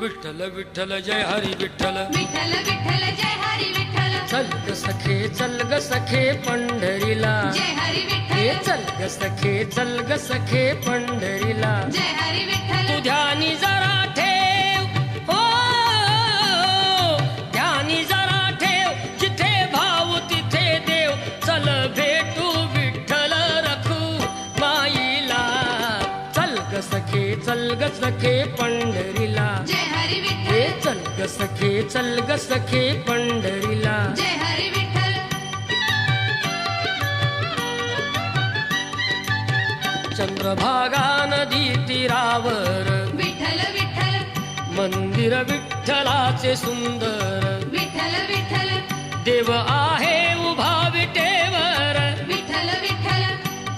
विठ्ठल विठ्ठल जय हरी विठ्ठल विठ्ठल विठ्ठल जय हरी विठ्ठल चल ग सखे पंढरीला जय हरी हे विठ्ठल चल ग सखे पंढरीला जय हरी विठ्ठल तू ध्यानी जरा ठेव हो ध्यानी जरा ठेव जिथे भाव तिथे देव चल भेटू विठ्ठल रखू माईला चल ग सखे पंढरीला जय हरी हे विठ्ठल चल ग सखे पंढरीला जय हरी विठ्ठल चंद्रभागा नदी तीरावर विठ्ठल विठ्ठल मंदिर विठ्ठलाचे सुंदर विठ्ठल विठ्ठल देव आहे उभा विटेवर विठ्ठल विठ्ठल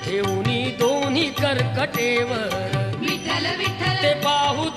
ठेवणी दोन्ही कर्कटेवर विठ्ठल विठ्ठल ते पाहू